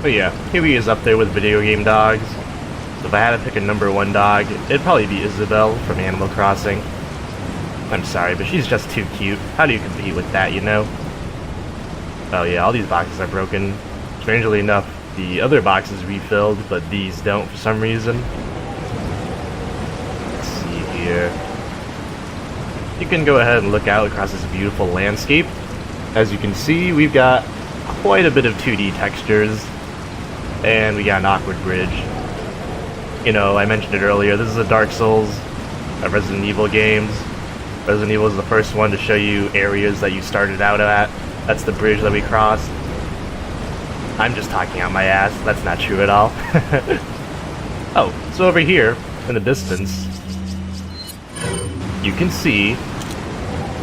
But yeah, Huey is up there with video game dogs. So if I had to pick a #1 dog, it'd probably be Isabelle from Animal Crossing. I'm sorry, but she's just too cute. How do you compete with that, you know? Oh yeah, all these boxes are broken. Strangely enough, the other boxes refilled, but these don't for some reason. Let's see here. You can go ahead and look out across this beautiful landscape. As you can see, we've got quite a bit of 2D textures, and we got an awkward bridge. You know, I mentioned it earlier, this is a Dark Souls, a Resident Evil games. Resident Evil is the first one to show you areas that you started out at. That's the bridge that we crossed. I'm just talking out my ass, that's not true at all. Oh, so over here, in the distance, you can see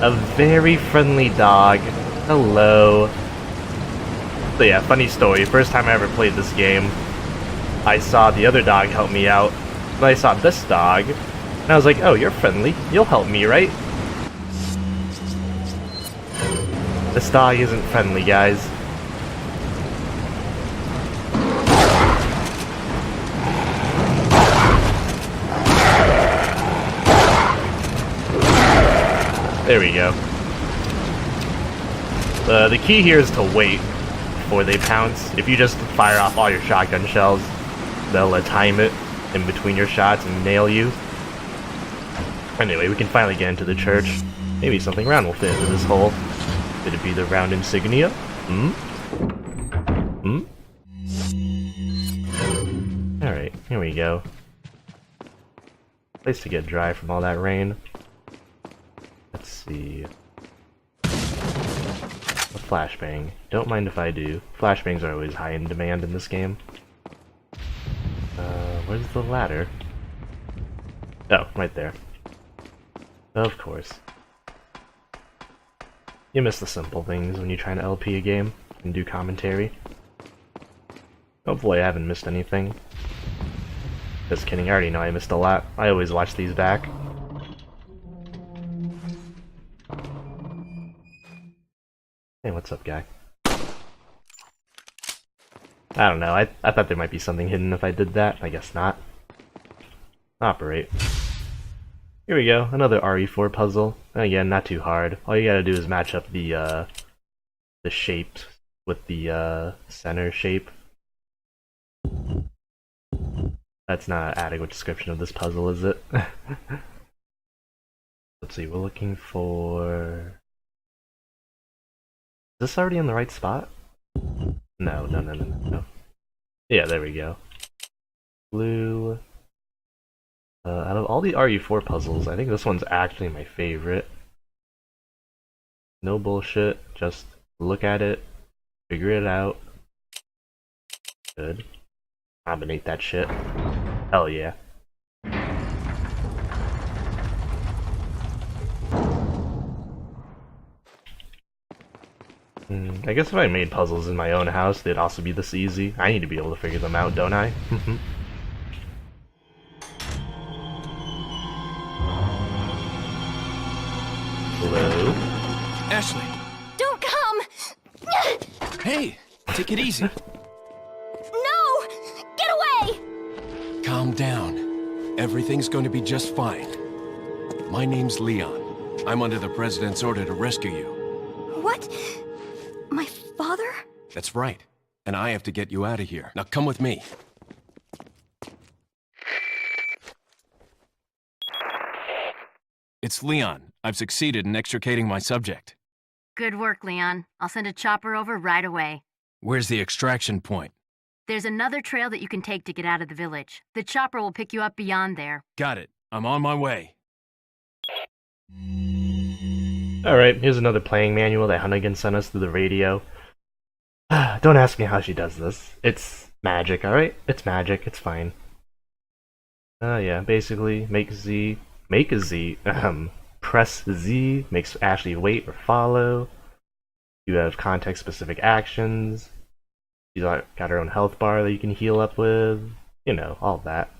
a very friendly dog. Hello. So yeah, funny story, first time I ever played this game, I saw the other dog help me out, and I saw this dog, and I was like, oh, you're friendly, you'll help me, right? This dog isn't friendly, guys. There we go. The key here is to wait before they pounce. If you just fire off all your shotgun shells, they'll time it in between your shots and nail you. Anyway, we can finally get into the church. Maybe something round will fit into this hole. Could it be the round insignia? Alright, here we go. Place to get dry from all that rain. Let's see. A flashbang. Don't mind if I do. Flashbangs are always high in demand in this game. Where's the ladder? Oh, right there. Of course. You miss the simple things when you're trying to LP a game and do commentary. Hopefully I haven't missed anything. Just kidding, I already know I missed a lot. I always watch these back. Hey, what's up, guy? I don't know, I thought there might be something hidden if I did that. I guess not. Operate. Here we go, another RE4 puzzle. Again, not too hard. All you gotta do is match up the shapes with the center shape. That's not an adequate description of this puzzle, is it? Let's see, we're looking for... Is this already in the right spot? No. Yeah, there we go. Blue. Out of all the RE4 puzzles, I think this one's actually my favorite. No bullshit, just look at it, figure it out. Good. Combinate that shit. Hell yeah. I guess if I made puzzles in my own house, they'd also be this easy. I need to be able to figure them out, don't I? Hello? Ashley! Don't come! Hey! Take it easy. No! Get away! Calm down. Everything's going to be just fine. My name's Leon. I'm under the President's order to rescue you. What? My father? That's right. And I have to get you out of here. Now come with me. It's Leon. I've succeeded in extricating my subject. Good work, Leon. I'll send a chopper over right away. Where's the extraction point? There's another trail that you can take to get out of the village. The chopper will pick you up beyond there. Got it. I'm on my way. Alright, here's another playing manual that Hunnigan sent us through the radio. Don't ask me how she does this. It's magic, alright? It's magic, it's fine. Yeah, basically, press Z, makes Ashley wait or follow. You have context-specific actions. She's got her own health bar that you can heal up with. You know, all that.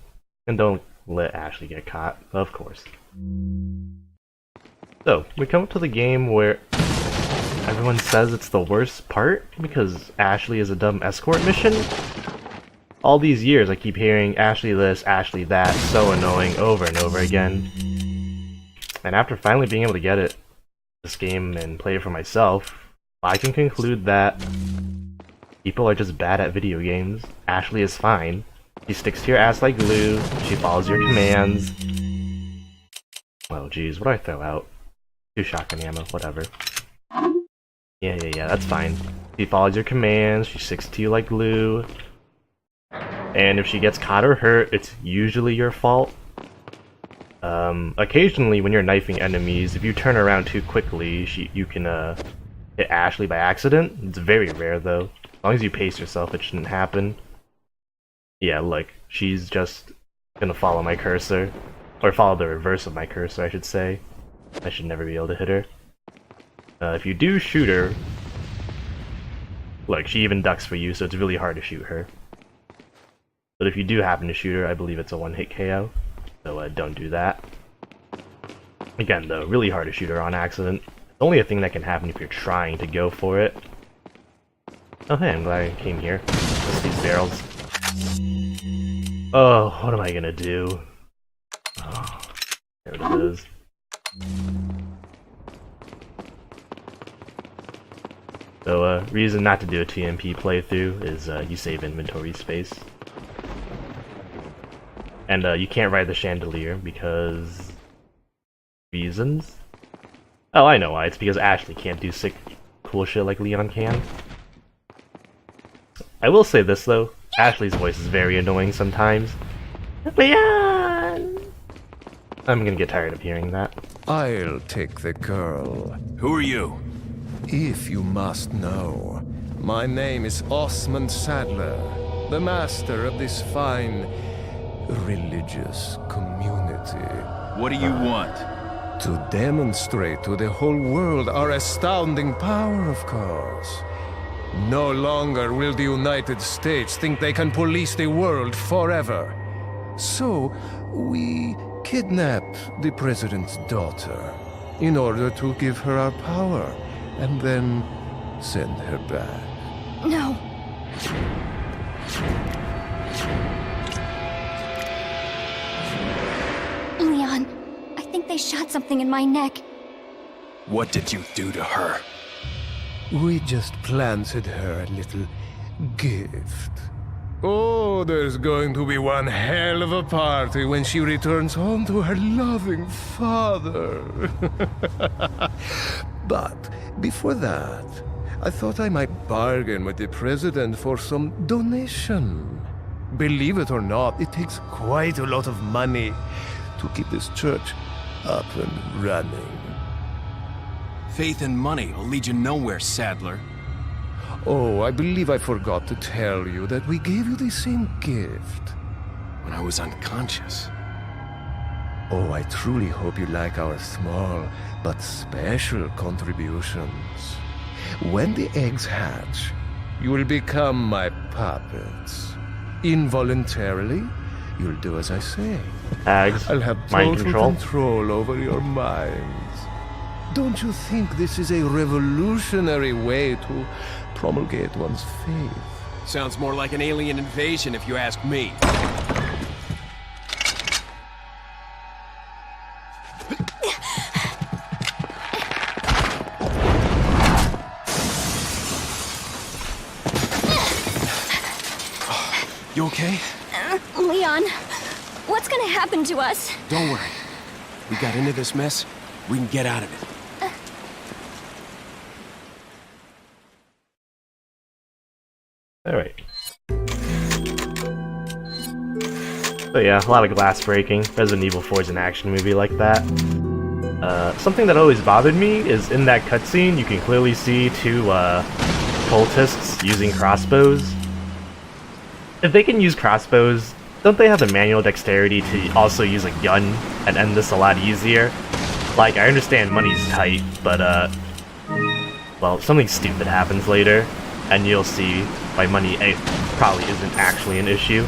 And don't let Ashley get caught, of course. So, we come up to the game where everyone says it's the worst part because Ashley is a dumb escort mission. All these years I keep hearing Ashley this, Ashley that, so annoying over and over again. And after finally being able to get this game and play it for myself, I can conclude that people are just bad at video games. Ashley is fine. She sticks to your ass like glue, she follows your commands. Oh geez, what do I throw out? 2 shotgun ammo, whatever. Yeah, that's fine. She follows your commands, she sticks to you like glue. And if she gets caught or hurt, it's usually your fault. Occasionally when you're knifing enemies, if you turn around too quickly, you can hit Ashley by accident. It's very rare though. As long as you pace yourself, it shouldn't happen. Yeah, look, she's just gonna follow my cursor. Or follow the reverse of my cursor, I should say. I should never be able to hit her. If you do shoot her... Look, she even ducks for you, so it's really hard to shoot her. But if you do happen to shoot her, I believe it's a one-hit KO. So don't do that. Again, though, really hard to shoot her on accident. It's only a thing that can happen if you're trying to go for it. Oh hey, I'm glad I came here. Just these barrels. Oh, what am I gonna do? Oh, there it is. So, reason not to do a TMP playthrough is you save inventory space. And you can't ride the chandelier because... reasons? Oh, I know why. It's because Ashley can't do sick, cool shit like Leon can. I will say this though, Ashley's voice is very annoying sometimes. Leon! I'm gonna get tired of hearing that. I'll take the girl. Who are you? If you must know, my name is Osmond Sadler, the master of this fine religious community. What do you want? To demonstrate to the whole world our astounding power, of course. No longer will the United States think they can police the world forever. So, we kidnapped the president's daughter in order to give her our power and then send her back. No. Leon, I think they shot something in my neck. What did you do to her? We just planted her a little gift. Oh, there's going to be one hell of a party when she returns home to her loving father. But before that, I thought I might bargain with the president for some donation. Believe it or not, it takes quite a lot of money to keep this church up and running. Faith and money will lead you nowhere, Sadler. Oh, I believe I forgot to tell you that we gave you the same gift. When I was unconscious. Oh, I truly hope you like our small but special contributions. When the eggs hatch, you will become my puppets. Involuntarily, you'll do as I say. Tags, I'll have mind total control over your minds. Don't you think this is a revolutionary way to promulgate one's faith? Sounds more like an alien invasion if you ask me. You okay? Leon, what's gonna happen to us? Don't worry. We got into this mess, we can get out of it. Alright. So yeah, a lot of glass breaking. Resident Evil 4 is an action movie like that. Something that always bothered me is in that cutscene, you can clearly see 2 cultists using crossbows. If they can use crossbows, don't they have the manual dexterity to also use a gun and end this a lot easier? Like, I understand money's tight, but well, something stupid happens later, and you'll see why money probably isn't actually an issue.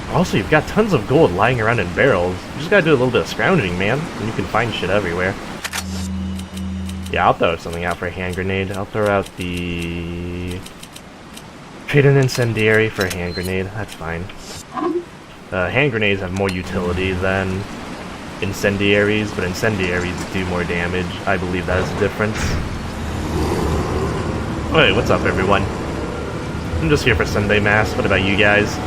Also, you've got tons of gold lying around in barrels. You just gotta do a little bit of scrounging, man, and you can find shit everywhere. Yeah, I'll throw something out for a hand grenade. I'll throw out the... Trade an incendiary for a hand grenade. That's fine. Hand grenades have more utility than incendiaries, but incendiaries do more damage. I believe that is the difference. Hey, what's up, everyone? I'm just here for Sunday Mass. What about you guys?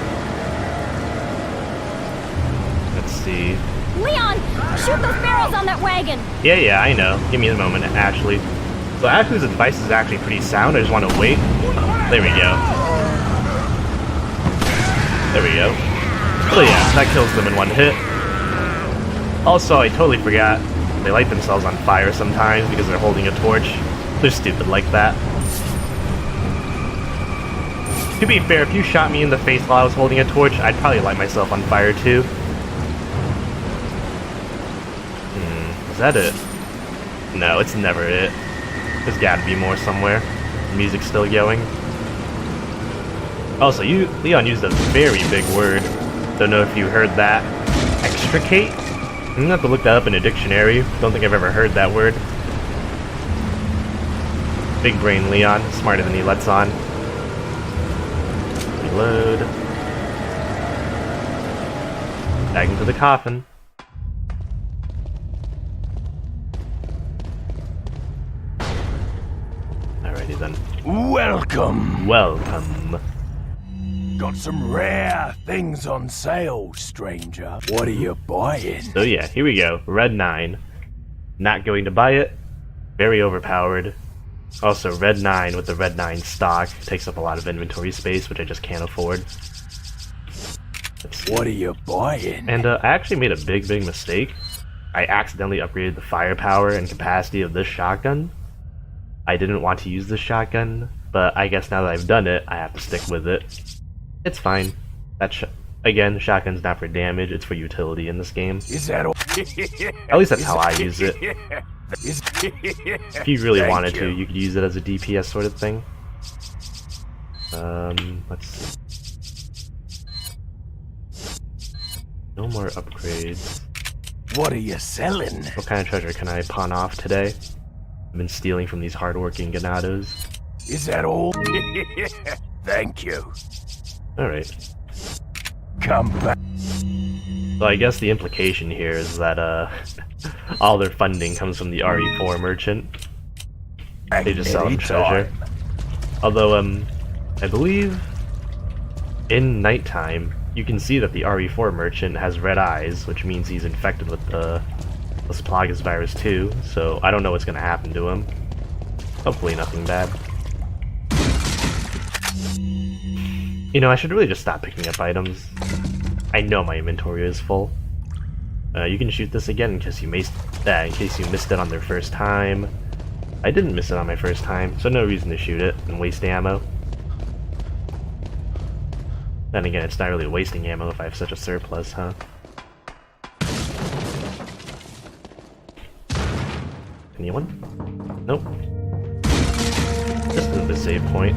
Let's see. Leon, shoot those barrels on that wagon. Yeah, I know. Give me a moment, Ashley. So Ashley's advice is actually pretty sound. I just want to wait. There we go. There we go. So yeah, that kills them in one hit. Also, I totally forgot, they light themselves on fire sometimes because they're holding a torch. They're stupid like that. To be fair, if you shot me in the face while I was holding a torch, I'd probably light myself on fire too. Is that it? No, it's never it. There's gotta be more somewhere. The music's still going. Also, Leon used a very big word. Don't know if you heard that. Extricate? I'm gonna have to look that up in a dictionary. Don't think I've ever heard that word. Big brain Leon, smarter than he lets on. Reload. Back into the coffin. Alrighty then. Welcome. Welcome. Got some rare things on sale, stranger. What are you buying? So yeah, here we go. Red 9. Not going to buy it. Very overpowered. Also, Red 9 with the Red 9 stock takes up a lot of inventory space, which I just can't afford. What are you buying? And I actually made a big mistake. I accidentally upgraded the firepower and capacity of this shotgun. I didn't want to use this shotgun, but I guess now that I've done it, I have to stick with it. It's fine. Again, shotgun's not for damage, it's for utility in this game. Is that all? At least that's how I use it. If you really wanted to, you could use it as a DPS sort of thing. Let's see. No more upgrades. What are you selling? What kind of treasure can I pawn off today? I've been stealing from these hardworking ganados. Is that all? Thank you. Alright. Come back. So I guess the implication here is that all their funding comes from the RE4 merchant. They just sell them treasure. Although I believe in nighttime you can see that the RE4 merchant has red eyes, which means he's infected with the Las Plagas virus too, so I don't know what's gonna happen to him. Hopefully nothing bad. You know, I should really just stop picking up items. I know my inventory is full. You can shoot this again in case you missed it on their first time. I didn't miss it on my first time, so no reason to shoot it and waste ammo. Then again, it's not really wasting ammo if I have such a surplus, huh? Anyone? Nope. Just at the save point.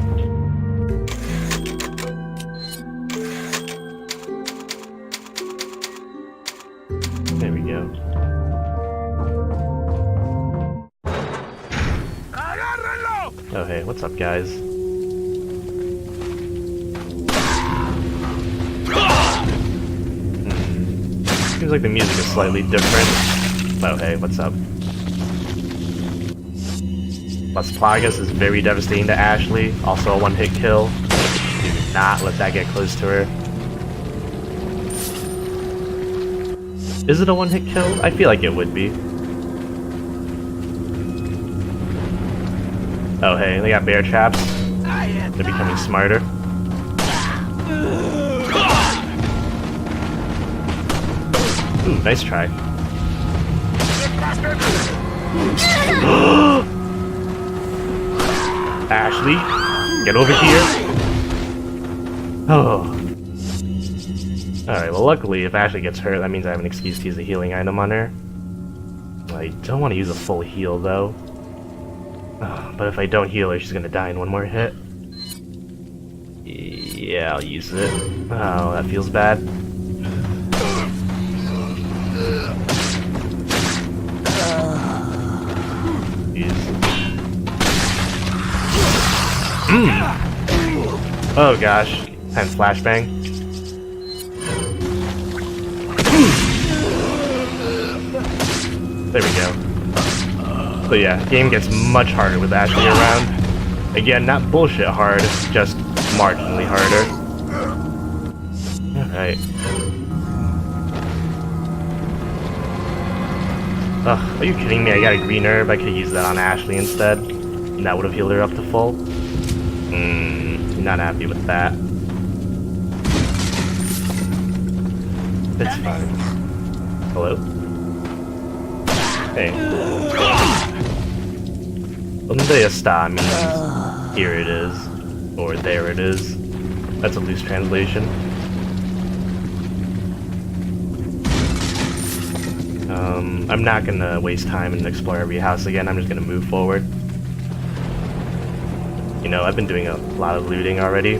There we go. Oh hey, what's up guys? Seems like the music is slightly different. Oh hey, what's up? Las Plagas is very devastating to Ashley, also a one-hit kill. Do not let that get close to her. Is it a one-hit kill? I feel like it would be. Oh hey, they got bear traps. They're becoming smarter. Ooh, nice try. Ashley, get over here. Oh. Alright, well luckily if Ashley gets hurt, that means I have an excuse to use a healing item on her. I don't want to use a full heal though. Oh, but if I don't heal her, she's gonna die in one more hit. Yeah, I'll use it. Oh, that feels bad. Oh gosh. Times flashbang. There we go. So yeah, game gets much harder with Ashley around. Again, not bullshit hard, just marginally harder. Alright. Ugh, are you kidding me? I got a green herb, I could've used that on Ashley instead. And that would've healed her up to full. Not happy with that. It's fine. Hello? Hey. Donde está means here it is, or there it is. That's a loose translation. I'm not gonna waste time and explore every house again, I'm just gonna move forward. You know, I've been doing a lot of looting already.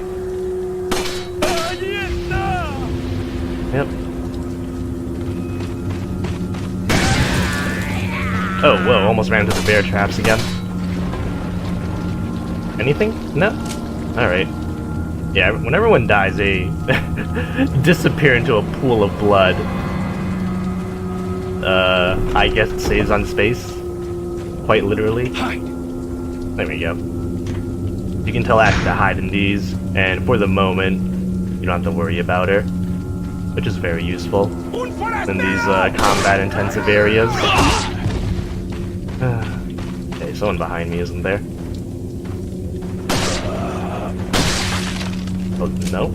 Yep. Oh, whoa, almost ran into the bear traps again. Anything? No? Alright. Yeah, when everyone dies, they disappear into a pool of blood. I guess it saves on space. Quite literally. Hide. There we go. You can tell Ash to hide in these, and for the moment, you don't have to worry about her. Which is very useful in these combat-intensive areas. Okay, someone behind me, isn't there? Oh, no?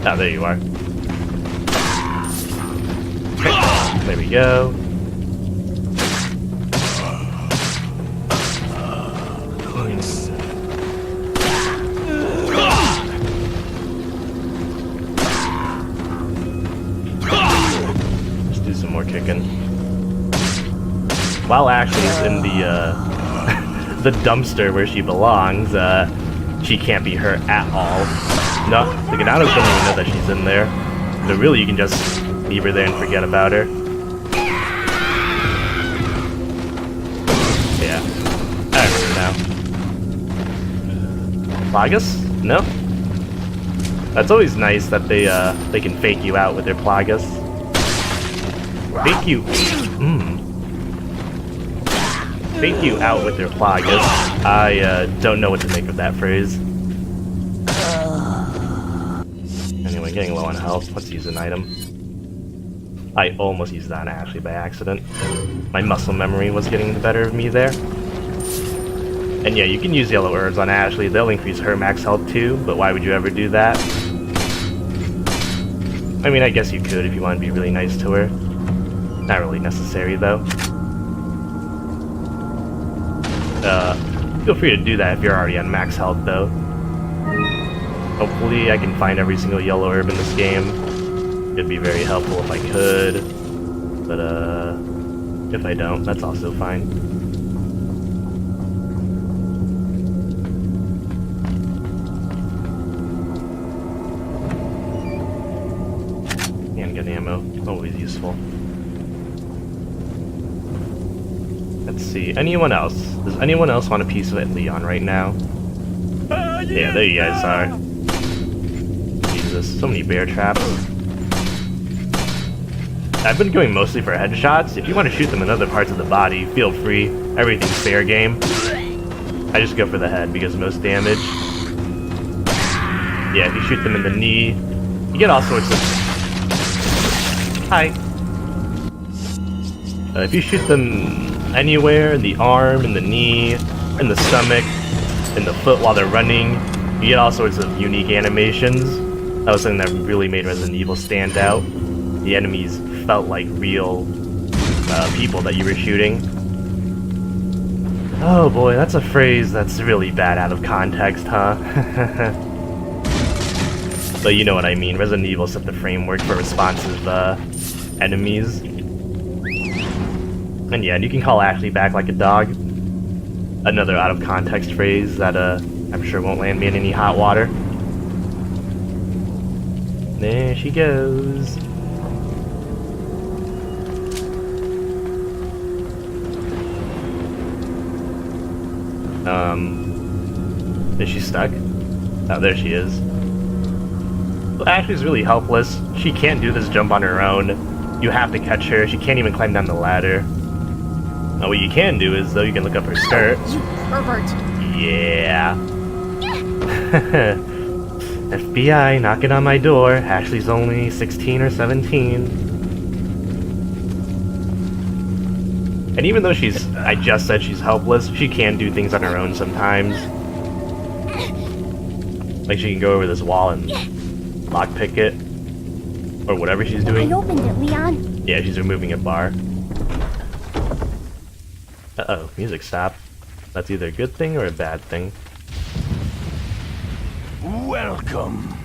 Ah, there you are. There we go. Let's do some more kicking. While Ashley's in the the dumpster where she belongs, she can't be hurt at all. No, the Ganados don't even know that she's in there. So really, you can just leave her there and forget about her. Yeah, I remember now. Plagas? No? That's always nice that they can fake you out with their Plagas. Fake you... Fake you out with their Plagas. I don't know what to make of that phrase. Anyway, getting low on health. Let's use an item. I almost used that on Ashley by accident. My muscle memory was getting the better of me there. And yeah, you can use yellow herbs on Ashley. They'll increase her max health too, but why would you ever do that? I mean, I guess you could if you want to be really nice to her. Not really necessary though. Feel free to do that if you're already on max health though. Hopefully I can find every single yellow herb in this game. It'd be very helpful if I could, but if I don't, that's also fine. Handgun ammo, always useful. Let's see, anyone else? Does anyone else want a piece of Leon right now? Yeah, there you guys are. Jesus, so many bear traps. I've been going mostly for headshots. If you want to shoot them in other parts of the body, feel free. Everything's fair game. I just go for the head because most damage. Yeah, if you shoot them in the knee, you get all sorts of... Hi. If you shoot them anywhere, in the arm, in the knee, in the stomach, in the foot while they're running, you get all sorts of unique animations. That was something that really made Resident Evil stand out. The enemies felt like real people that you were shooting. Oh boy, that's a phrase that's really bad out of context, huh? But you know what I mean. Resident Evil set the framework for responsive enemies. And yeah, and you can call Ashley back like a dog. Another out of context phrase that I'm sure won't land me in any hot water. There she goes. Is she stuck? Oh, there she is. Ashley's really helpless. She can't do this jump on her own. You have to catch her. She can't even climb down the ladder. Now what you can do is, though, you can look up her skirt. You pervert. Yeah. FBI knocking on my door. Ashley's only 16 or 17. And even though I just said she's helpless, she can do things on her own sometimes. Like she can go over this wall and lockpick it. Or whatever she's doing. I opened it, Leon. Yeah, she's removing a bar. Uh-oh, music stopped. That's either a good thing or a bad thing. Welcome.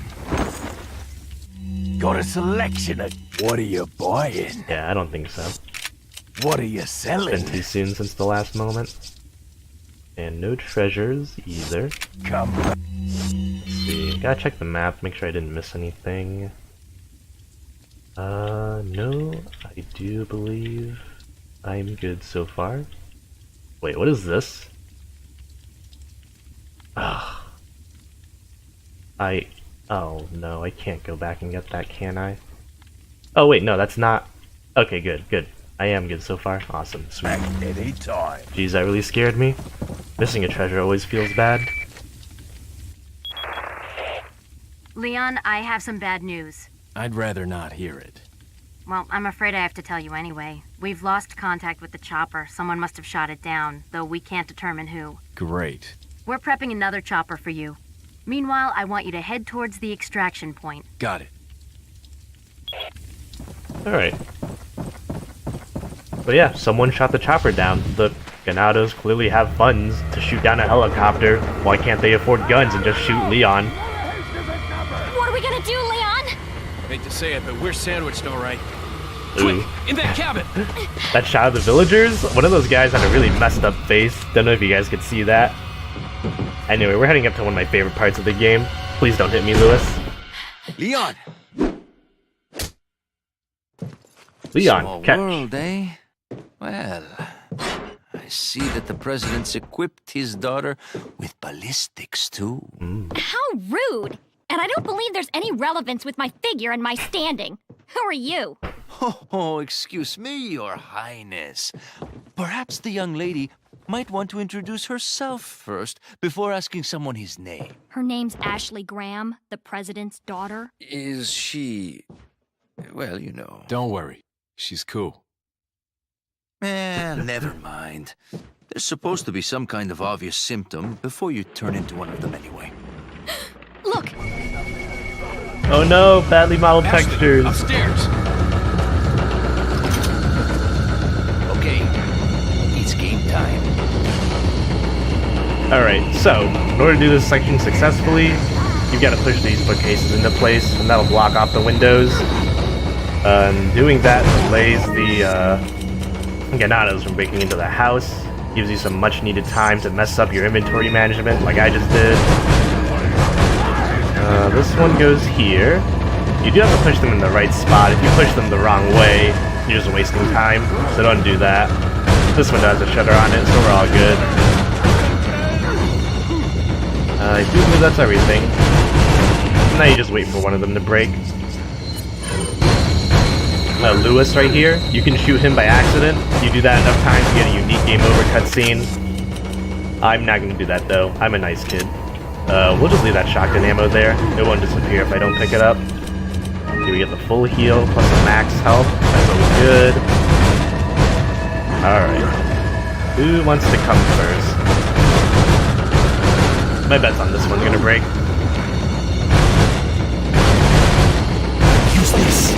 Got a selection of... What are you buying? Yeah, I don't think so. What are you selling? Been too soon since the last moment. And no treasures either. Come. Let's see. Gotta check the map, make sure I didn't miss anything. No, I do believe I'm good so far. Wait, what is this? Ugh. Oh no, I can't go back and get that, can I? Oh wait, no, that's not... Okay, good. I am good so far. Awesome, sweet. Any time. Jeez, that really scared me. Missing a treasure always feels bad. Leon, I have some bad news. I'd rather not hear it. Well, I'm afraid I have to tell you anyway. We've lost contact with the chopper. Someone must have shot it down, though we can't determine who. Great. We're prepping another chopper for you. Meanwhile, I want you to head towards the extraction point. Got it. Alright. But yeah, someone shot the chopper down. The Ganados clearly have funds to shoot down a helicopter. Why can't they afford guns and just shoot Leon? What are we gonna do, Leon? Hate to say it, but we're sandwiched all right. Ooh. In that cabin! That shot of the villagers? One of those guys had a really messed up face. Don't know if you guys could see that. Anyway, we're heading up to one of my favorite parts of the game. Please don't hit me, Lewis. Leon! Leon, Small catch. world, eh? Well, I see that the president's equipped his daughter with ballistics, too. How rude! And I don't believe there's any relevance with my figure and my standing. Who are you? Oh, excuse me, Your Highness. Perhaps the young lady might want to introduce herself first before asking someone his name. Her name's Ashley Graham, the president's daughter. Is she... well, you know... Don't worry. She's cool. Never mind. There's supposed to be some kind of obvious symptom before you turn into one of them anyway. Look! Oh no, badly modeled textures. Upstairs! Okay, it's game time. Alright, so, in order to do this section successfully, you've got to push these bookcases into place, and that'll block off the windows. Doing that delays the Ganados from breaking into the house, gives you some much needed time to mess up your inventory management like I just did. This one goes here. You do have to push them in the right spot. If you push them the wrong way, you're just wasting time, so don't do that. This one has a shutter on it, so we're all good. I do believe that's everything. Now you just wait for one of them to break. Lewis right here, you can shoot him by accident. You do that enough times, you get a unique game over cutscene. I'm not going to do that though, I'm a nice kid. We'll just leave that shotgun ammo there. It won't disappear if I don't pick it up. Okay, we get the full heal plus a max health. That's always good. Alright. Who wants to come first? My bet's on this one's gonna break. Use this.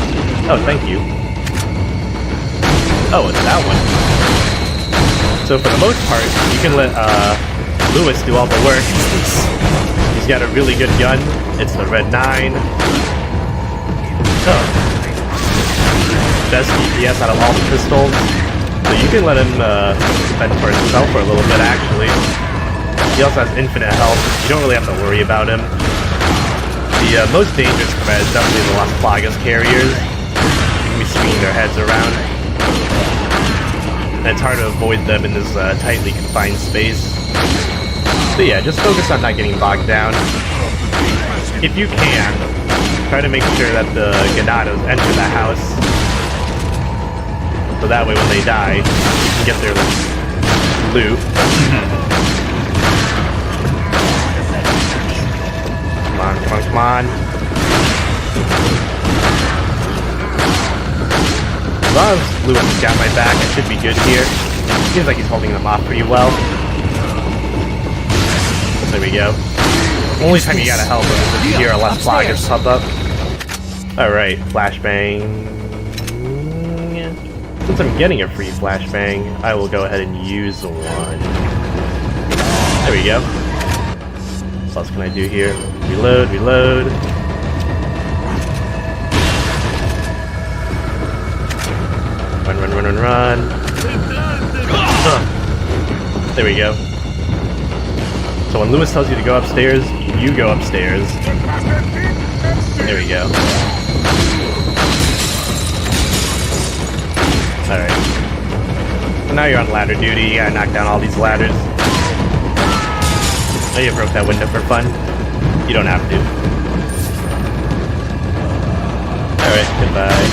Oh, thank you. Oh, it's that one. So for the most part, you can let Lewis do all the work. He's got a really good gun. It's the Red 9. Oh. Best DPS out of all the pistols. So you can let him fend for himself for a little bit, actually. He also has infinite health. You don't really have to worry about him. The most dangerous threat is definitely the Las Plagas carriers. You can be swinging their heads around. And it's hard to avoid them in this tightly confined space. So yeah, just focus on not getting bogged down. If you can, Try to make sure that the Ganados enter the house. So that way when they die, you can get their loot. Come on, come on, come on. As long as Lewis has got my back, I should be good here. Seems like he's holding them off pretty well. There we go. Only time you gotta help him is if you hear a left blockage pop up. Alright, flashbang. Since I'm getting a free flashbang, I will go ahead and use one. There we go. What else can I do here? Reload, reload. Run, run, run, run, run. There we go. So when Lewis tells you to go upstairs, you go upstairs. There we go. Alright. So now you're on ladder duty, you gotta knock down all these ladders. Oh, you broke that window for fun? You don't have to. Alright, goodbye.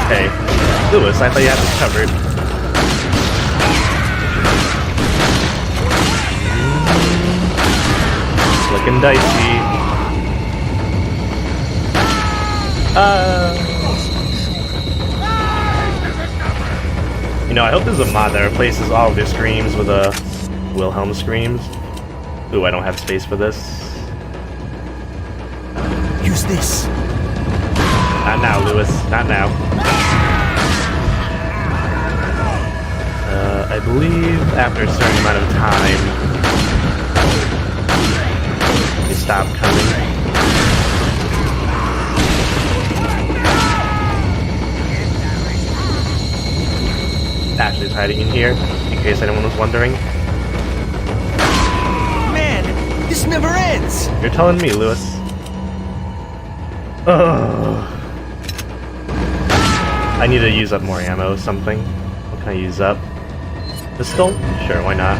Hey, Lewis, I thought you had this covered. Looking dicey. You know, I hope there's a mod that replaces all of their screams with Wilhelm screams. Ooh, I don't have space for this. Use this. Not now, Lewis. Not now. I believe after a certain amount of time, they stop coming. Ashley's hiding in here, in case anyone was wondering. Man, this never ends. You're telling me, Lewis. Ugh. I need to use up more ammo or something. What can I use up? Pistol? Sure, why not?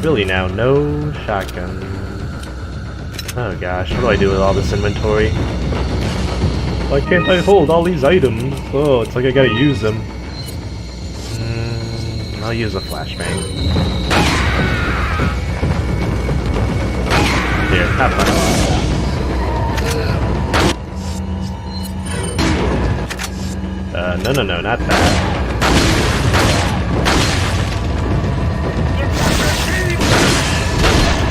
Really now, no shotgun. Oh gosh, what do I do with all this inventory? Why can't I hold all these items? Oh, it's like I gotta use them. I'll use a flashbang. Here, have fun. No, not that.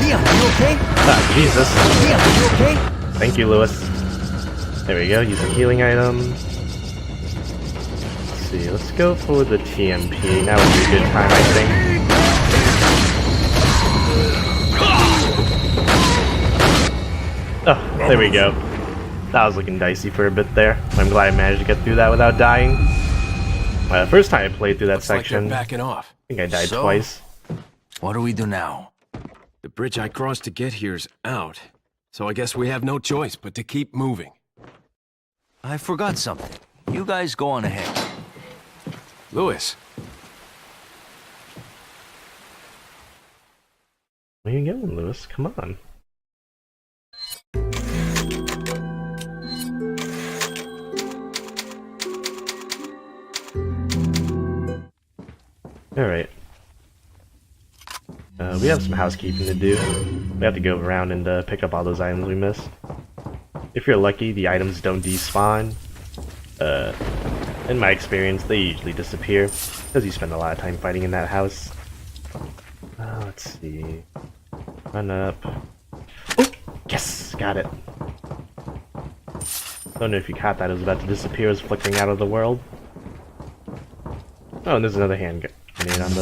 Leon, are you okay? Ah, Jesus. Leon, are you okay? Thank you, Lewis. There we go, use a healing item. Let's see, let's go for the TMP. Now would be a good time, I think. Oh, there we go. That was looking dicey for a bit there. I'm glad I managed to get through that without dying. First time I played through that section, Like backing off. I think I died So? twice. What do we do now? The bridge I crossed to get here's out, so I guess we have no choice but to keep moving. I forgot something. You guys go on ahead. Lewis, Where you going, Lewis? Come on. Alright. We have some housekeeping to do. We have to go around and pick up all those items we missed. If you're lucky, the items don't despawn. In my experience, they usually disappear, because you spend a lot of time fighting in that house. Let's see. Run up. Oh! Yes! Got it! Don't know if you caught that, it was about to disappear, it was flickering out of the world. Oh, and there's another hand grenade on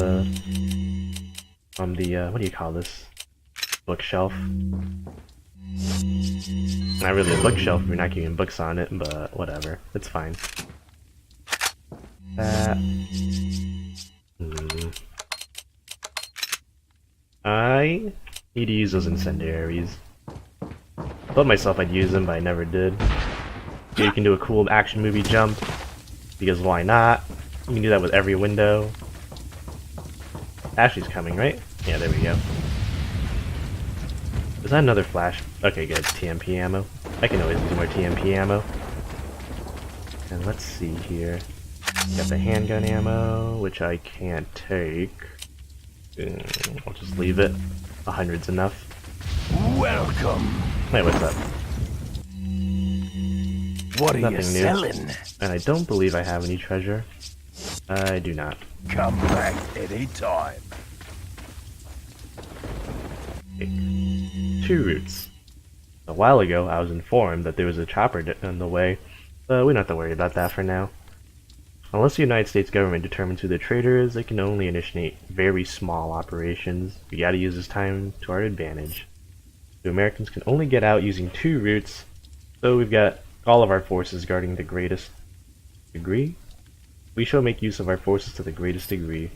the, what do you call this? Bookshelf. Not really a bookshelf if you're not keeping books on it, but whatever. It's fine. That. I need to use those incendiaries. I thought myself I'd use them, but I never did. So you can do a cool action movie jump, because why not? You can do that with every window. Ashley's coming, right? Yeah, there we go. Is that another flash? Okay, good. TMP ammo. I can always use more TMP ammo. And let's see here. Got the handgun ammo, which I can't take. I'll just leave it. 100's enough. Welcome. Wait, what's up? What are you Nothing new. selling? And I don't believe I have any treasure. I do not. Come back any time. 2 routes. A while ago, I was informed that there was a chopper on the way, but we don't have to worry about that for now. Unless the United States government determines who the traitor is, it can only initiate very small operations. We gotta use this time to our advantage. The Americans can only get out using 2 routes, so we've got all of our forces guarding the greatest degree. We shall make use of our forces to the greatest degree.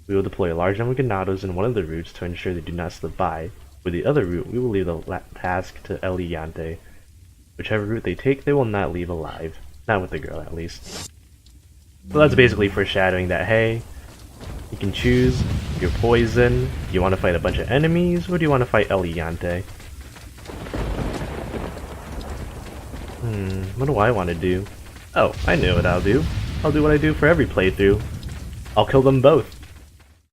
We will deploy a large number of ganados in one of the routes to ensure they do not slip by. With the other route, we will leave the task to El Gigante. Whichever route they take, they will not leave alive. Not with the girl, at least. So that's basically foreshadowing that, hey, you can choose your poison. Do you want to fight a bunch of enemies, or do you want to fight El Gigante? What do I want to do? Oh, I know what I'll do. I'll do what I do for every playthrough. I'll kill them both.